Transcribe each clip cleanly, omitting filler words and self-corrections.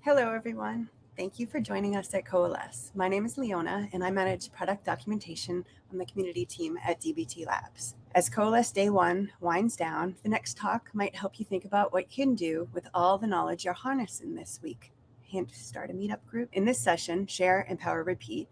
Hello, everyone. Thank you for joining us at Coalesce. My name is Leona, and I manage product documentation on the community team at DBT Labs. As Coalesce Day 1 winds down, the next talk might help you think about what you can do with all the knowledge you're harnessing this week. Hint, start a meetup group. In this session, Share, Empower, Repeat,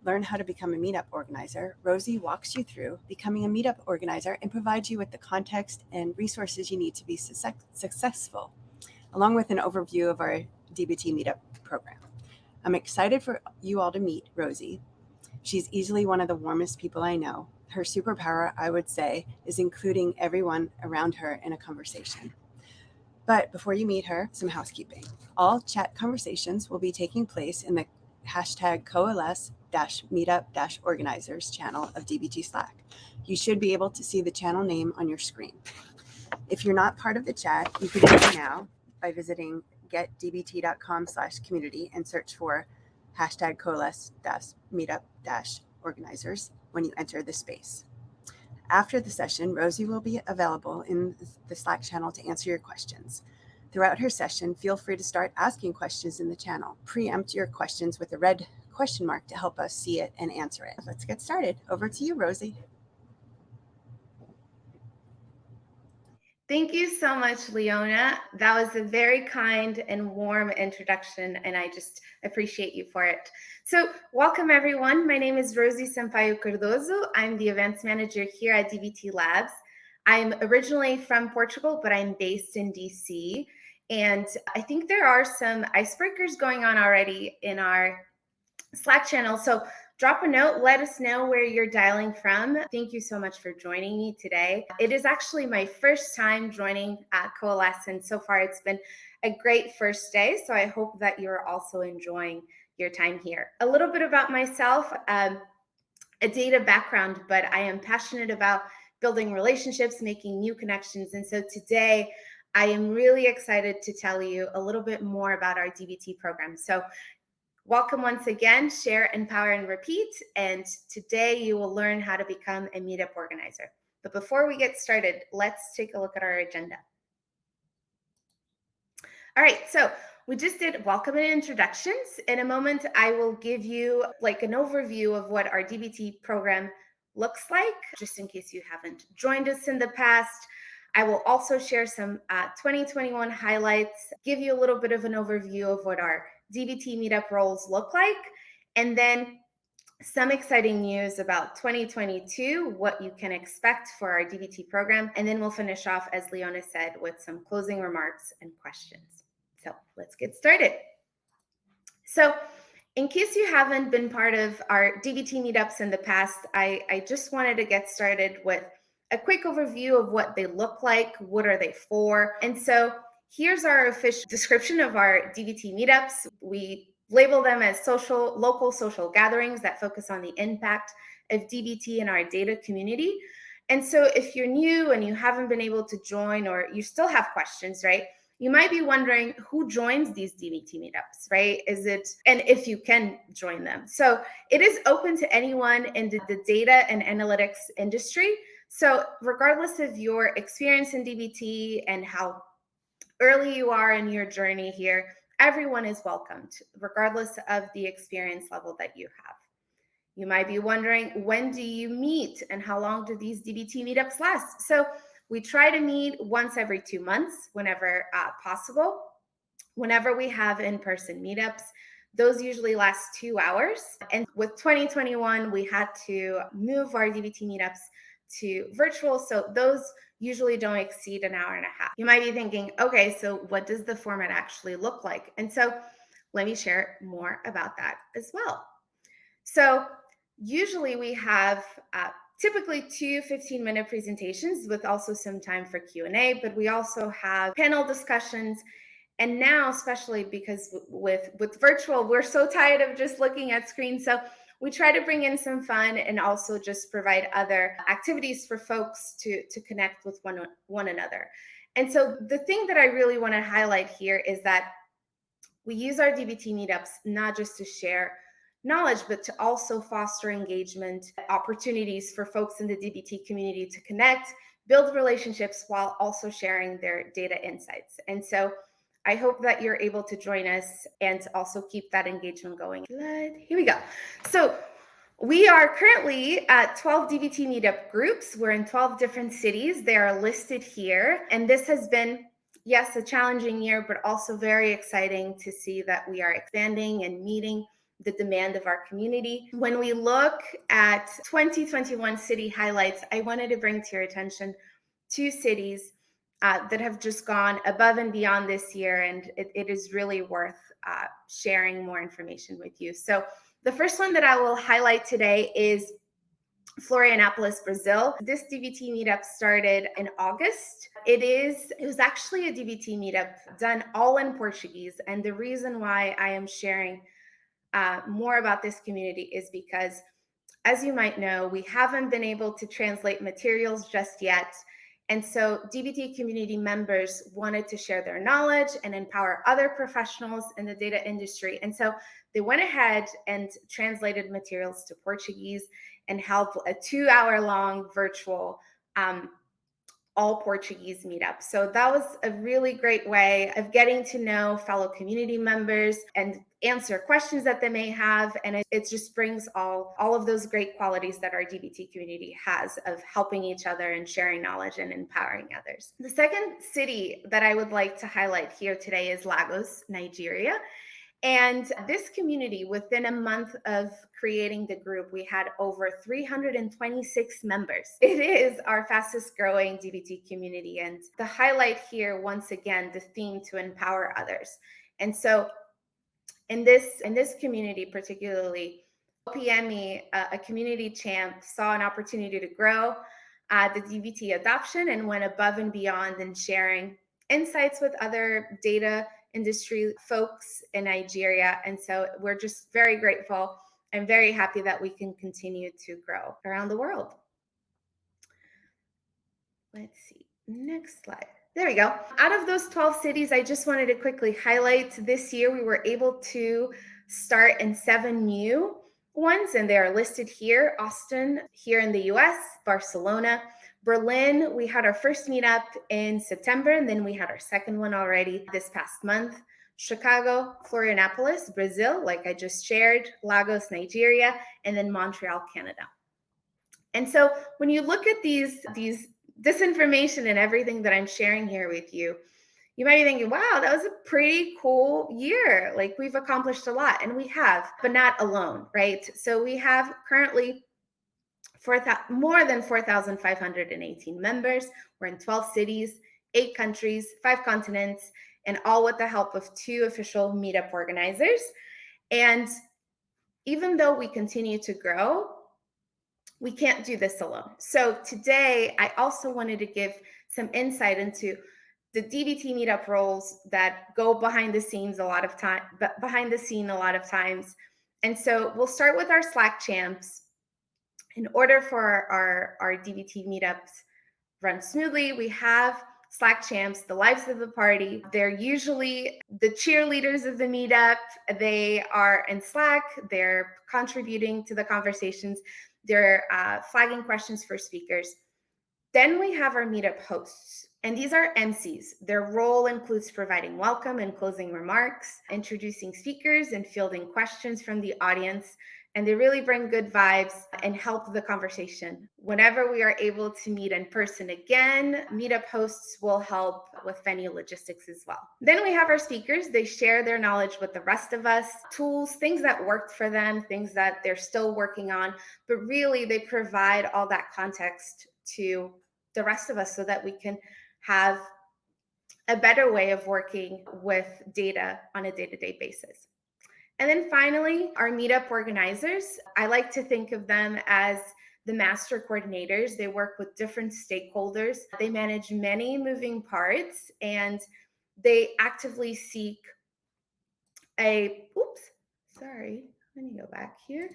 learn how to become a meetup organizer, Rosie walks you through becoming a meetup organizer and provides you with the context and resources you need to be successful, along with an overview of our DBT meetup program. I'm excited for you all to meet Rosie. She's easily one of the warmest people I know. Her superpower, I would say, is including everyone around her in a conversation. But before you meet her, some housekeeping. All chat conversations will be taking place in the hashtag coalesce-meetup-organizers channel of DBT Slack. You should be able to see the channel name on your screen. If you're not part of the chat, you can join now by visiting getdbt.com/community and search for hashtag coalesce-meetup-organizers when you enter the space. After the session, Rosie will be available in the Slack channel to answer your questions. Throughout her session, feel free to start asking questions in the channel. Preempt your questions with a red question mark to help us see it and answer it. Let's get started. Over to you, Rosie. Thank you so much, Leona. That was a very kind and warm introduction, and I just appreciate you for it. So welcome, everyone. My name is Rosie Sampaio Cardoso. I'm the events manager here at DBT Labs. I'm originally from Portugal, but I'm based in DC. And I think there are some icebreakers going on already in our Slack channel. So drop a note, let us know where you're dialing from. Thank you so much for joining me today. It is actually my first time joining Coalesce, and so far it's been a great first day. So I hope that you're also enjoying your time here. A little bit about myself, a data background, but I am passionate about building relationships, making new connections. And so today, I am really excited to tell you a little bit more about our DBT program. So welcome once again, Share, Empower, and Repeat. And today you will learn how to become a meetup organizer. But before we get started, let's take a look at our agenda. All right, so we just did welcome and introductions. In a moment, I will give you like an overview of what our DBT program looks like, just in case you haven't joined us in the past. I will also share some 2021 highlights, give you a little bit of an overview of what our DBT meetup roles look like, and then some exciting news about 2022, what you can expect for our DBT program, and then we'll finish off, as Leona said, with some closing remarks and questions. So let's get started. So in case you haven't been part of our DBT meetups in the past, I just wanted to get started with a quick overview of what they look like, what are they for. And so here's our official description of our DBT meetups. We label them as local social gatherings that focus on the impact of DBT in our data community. And so if you're new and you haven't been able to join, or you still have questions, right? You might be wondering who joins these DBT meetups, right? And if you can join them. So it is open to anyone in the data and analytics industry. So regardless of your experience in DBT and how early you are in your journey here, everyone is welcomed, regardless of the experience level that you have. You might be wondering, when do you meet and how long do these DBT meetups last? So we try to meet once every 2 months, whenever possible. Whenever we have in-person meetups, those usually last 2 hours. And with 2021, we had to move our DBT meetups to virtual. So those usually don't exceed an hour and a half. You might be thinking, okay, so what does the format actually look like? And so let me share more about that as well. So usually we have typically 2 15-minute presentations with also some time for Q&A, but we also have panel discussions. And now, especially because with virtual, we're so tired of just looking at screens. So we try to bring in some fun and also just provide other activities for folks to connect with one another. And so the thing that I really want to highlight here is that we use our DBT meetups not just to share knowledge, but to also foster engagement opportunities for folks in the DBT community to connect, build relationships while also sharing their data insights. And so I hope that you're able to join us and also keep that engagement going. Good. Here we go. So we are currently at 12 DBT meetup groups. We're in 12 different cities. They are listed here. And this has been, yes, a challenging year, but also very exciting to see that we are expanding and meeting the demand of our community. When we look at 2021 city highlights, I wanted to bring to your attention 2 cities that have just gone above and beyond this year, and it is really worth sharing more information with you. So the first one that I will highlight today is Florianopolis, Brazil. This DBT meetup started in August. It was actually a DBT meetup done all in Portuguese, and the reason why I am sharing more about this community is because, as you might know, we haven't been able to translate materials just yet. And so DBT community members wanted to share their knowledge and empower other professionals in the data industry. And so they went ahead and translated materials to Portuguese and held a 2-hour-long virtual all Portuguese meetup. So that was a really great way of getting to know fellow community members and answer questions that they may have. And it just brings all of those great qualities that our DBT community has of helping each other and sharing knowledge and empowering others. The second city that I would like to highlight here today is Lagos, Nigeria. And this community, within a month of creating the group, we had over 326 members. It is our fastest growing DBT community. And the highlight here, once again, the theme to empower others. And so in this community, particularly, OPME, a community champ, saw an opportunity to grow the DBT adoption and went above and beyond in sharing insights with other data industry folks in Nigeria. And so we're just very grateful and very happy that we can continue to grow around the world. Let's see, next slide. There we go. Out of those 12 cities, I just wanted to quickly highlight this year we were able to start in 7 new ones, and they are listed here. Austin, here in the US, Barcelona, Berlin, we had our first meetup in September, and then we had our second one already this past month. Chicago, Florianopolis, Brazil, like I just shared, Lagos, Nigeria, and then Montreal, Canada. And so when you look at this information and everything that I'm sharing here with you, you might be thinking, wow, that was a pretty cool year. Like, we've accomplished a lot, and we have, but not alone, right? So we have currently more than 4,518 members. We're in 12 cities, 8 countries, 5 continents, and all with the help of 2 official meetup organizers. And even though we continue to grow, we can't do this alone. So today, I also wanted to give some insight into the DBT meetup roles that go behind the scenes a lot of times. And so we'll start with our Slack champs. In order for our DBT meetups run smoothly, we have Slack champs, the lives of the party. They're usually the cheerleaders of the meetup. They are in Slack. They're contributing to the conversations. They're flagging questions for speakers. Then we have our meetup hosts, and these are MCs. Their role includes providing welcome and closing remarks, introducing speakers, and fielding questions from the audience. And they really bring good vibes and help the conversation. Whenever we are able to meet in person again, meetup hosts will help with venue logistics as well. Then we have our speakers. They share their knowledge with the rest of us, tools, things that worked for them, things that they're still working on, but really they provide all that context to the rest of us so that we can have a better way of working with data on a day-to-day basis. And then finally, our meetup organizers. I like to think of them as the master coordinators. They work with different stakeholders. They manage many moving parts, and they actively seek let me go back here.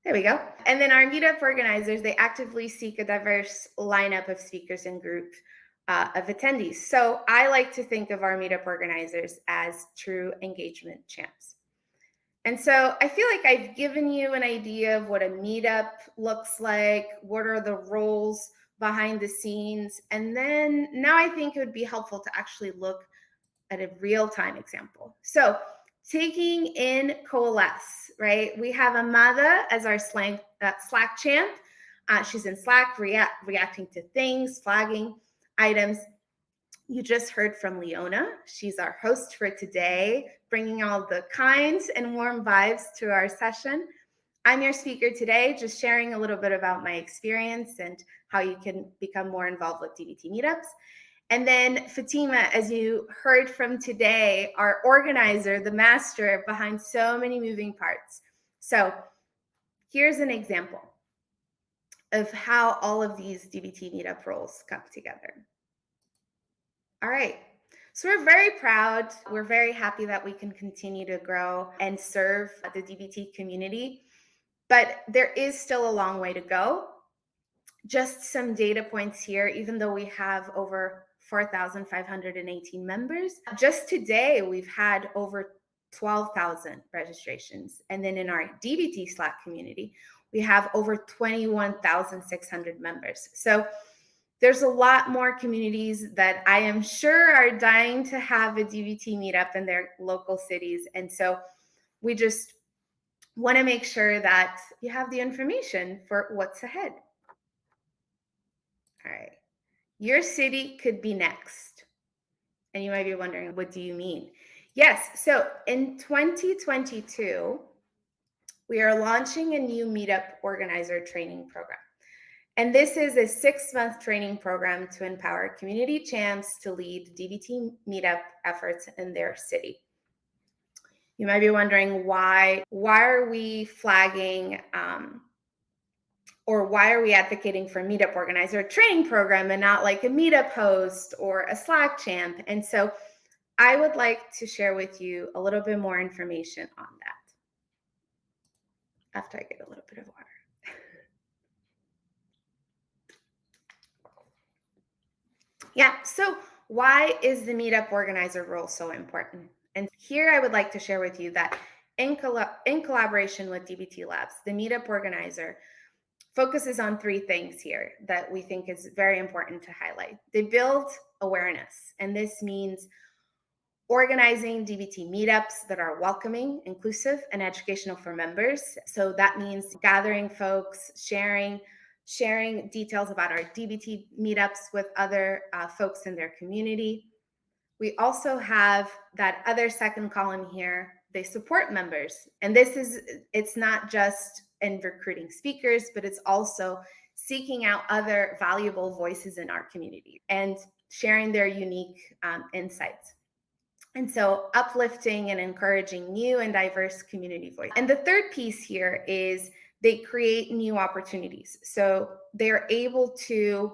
There we go. And then our meetup organizers, they actively seek a diverse lineup of speakers and group of attendees. So I like to think of our meetup organizers as true engagement champs. And so I feel like I've given you an idea of what a meetup looks like, what are the roles behind the scenes. And then now I think it would be helpful to actually look at a real-time example. So taking in Coalesce, right? We have Amada as our Slack champ. She's in Slack, reacting to things, flagging items. You just heard from Leona. She's our host for today, bringing all the kind and warm vibes to our session. I'm your speaker today, just sharing a little bit about my experience and how you can become more involved with DBT meetups. And then Fatima, as you heard from today, our organizer, the master behind so many moving parts. So here's an example of how all of these DBT meetup roles come together. All right. So we're very proud. We're very happy that we can continue to grow and serve the DBT community, but there is still a long way to go. Just some data points here, even though we have over 4,518 members. Just today, we've had over 12,000 registrations. And then in our DBT Slack community, we have over 21,600 members. So there's a lot more communities that I am sure are dying to have a DBT meetup in their local cities. And so we just want to make sure that you have the information for what's ahead. All right. Your city could be next. And you might be wondering, what do you mean? Yes. So in 2022, we are launching a new meetup organizer training program. And this is a 6-month training program to empower community champs to lead DBT meetup efforts in their city. You might be wondering why are we flagging or why are we advocating for a meetup organizer training program and not like a meetup host or a Slack champ? And so I would like to share with you a little bit more information on that after I get a little bit of water. Yeah, so why is the meetup organizer role so important? And here I would like to share with you that in collaboration with DBT Labs, the meetup organizer focuses on 3 things here that we think is very important to highlight. They build awareness, and this means organizing DBT meetups that are welcoming, inclusive, and educational for members. So that means gathering folks, sharing details about our DBT meetups with other folks in their community. We also have that other second column here. They support members. And it's not just in recruiting speakers, but it's also seeking out other valuable voices in our community and sharing their unique insights. And so uplifting and encouraging new and diverse community voices. And the third piece here is they create new opportunities. So they're able to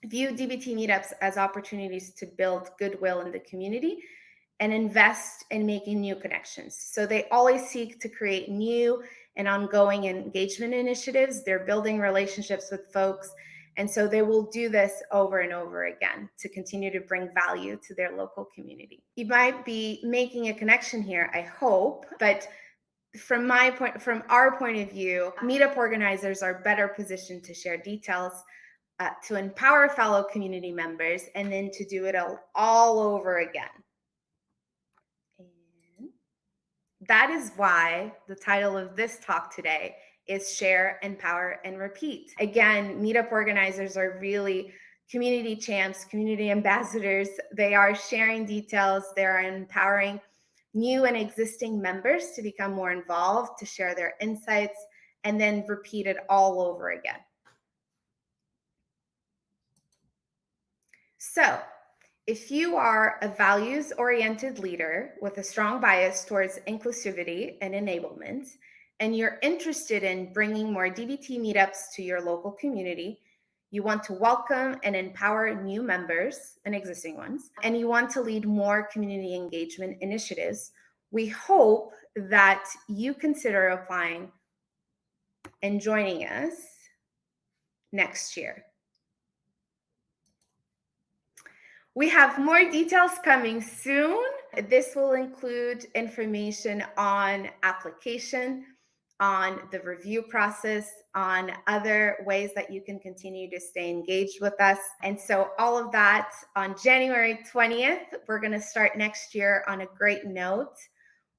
view DBT meetups as opportunities to build goodwill in the community and invest in making new connections. So they always seek to create new and ongoing engagement initiatives. They're building relationships with folks. And so they will do this over and over again to continue to bring value to their local community. You might be making a connection here, I hope, but from our point of view, meetup organizers are better positioned to share details, to empower fellow community members, and then to do it all over again. And that is why the title of this talk today is Share, Empower, and Repeat. Again, meetup organizers are really community champs, community ambassadors. They are sharing details. They are empowering new and existing members to become more involved, to share their insights, and then repeat it all over again. So if you are a values-oriented leader with a strong bias towards inclusivity and enablement, and you're interested in bringing more DBT meetups to your local community, you want to welcome and empower new members and existing ones, and you want to lead more community engagement initiatives, we hope that you consider applying and joining us next year. We have more details coming soon. This will include information on application, on the review process, on other ways that you can continue to stay engaged with us. And so all of that on January 20th, we're going to start next year on a great note.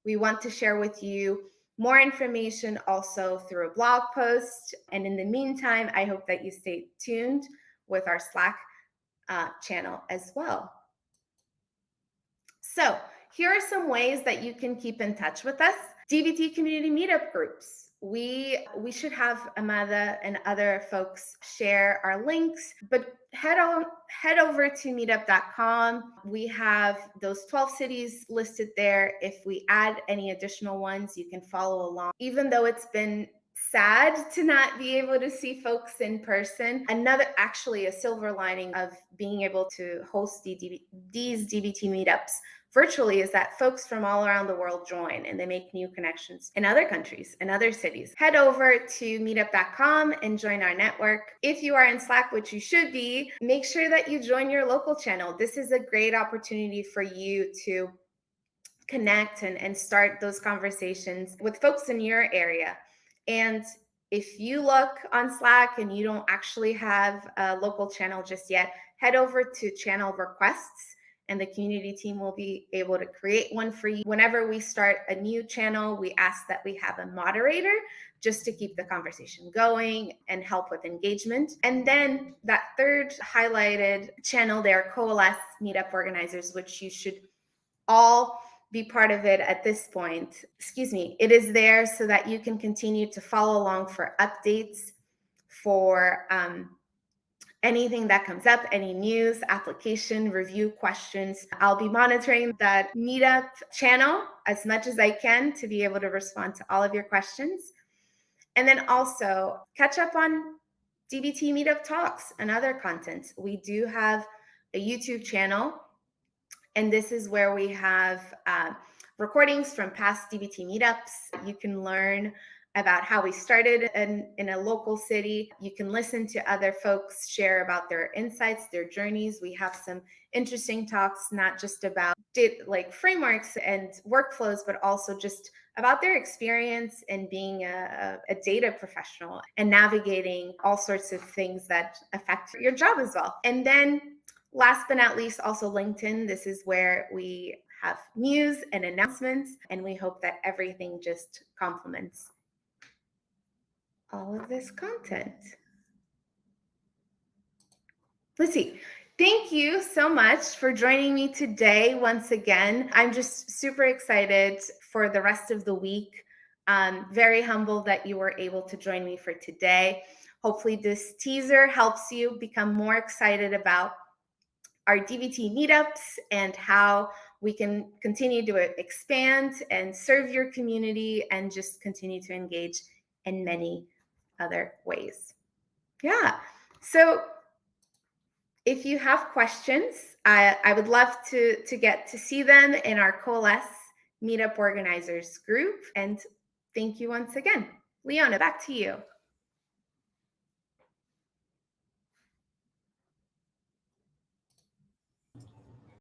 We want to share with you more information also through a blog post. And in the meantime, I hope that you stay tuned with our Slack channel as well. So here are some ways that you can keep in touch with us. DBT community meetup groups. We should have Amada and other folks share our links, but head over to meetup.com. We have those 12 cities listed there. If we add any additional ones, you can follow along. Even though it's been sad to not be able to see folks in person, actually a silver lining of being able to host these DBT meetups virtually is that folks from all around the world join and they make new connections in other countries and other cities. Head over to meetup.com and join our network. If you are in Slack, which you should be, make sure that you join your local channel. This is a great opportunity for you to connect and start those conversations with folks in your area. And if you look on Slack and you don't actually have a local channel just yet, head over to channel requests and the community team will be able to create one for you. Whenever we start a new channel, we ask that we have a moderator just to keep the conversation going and help with engagement. And then that third highlighted channel there, Coalesce Meetup Organizers, which you should all be part of it at this point. It is there so that you can continue to follow along for updates, for anything that comes up, any news, application, review questions. I'll be monitoring that meetup channel as much as I can to be able to respond to all of your questions. And then also catch up on DBT Meetup Talks and other content. We do have a YouTube channel, and this is where we have recordings from past DBT meetups. You can learn about how we started in a local city. You can listen to other folks share about their insights, their journeys. We have some interesting talks, not just about like frameworks and workflows, but also just about their experience in being a data professional and navigating all sorts of things that affect your job as well. And then last but not least, also LinkedIn. This is where we have news and announcements, and we hope that everything just complements all of this content. Let's see. Thank you so much for joining me today once again. I'm just super excited for the rest of the week. Very humble that you were able to join me for today. Hopefully this teaser helps you become more excited about our DBT meetups and how we can continue to expand and serve your community and just continue to engage in many other ways. Yeah. So if you have questions, I would love to get to see them in our Coalesce Meetup Organizers group. And thank you once again. Leona, back to you.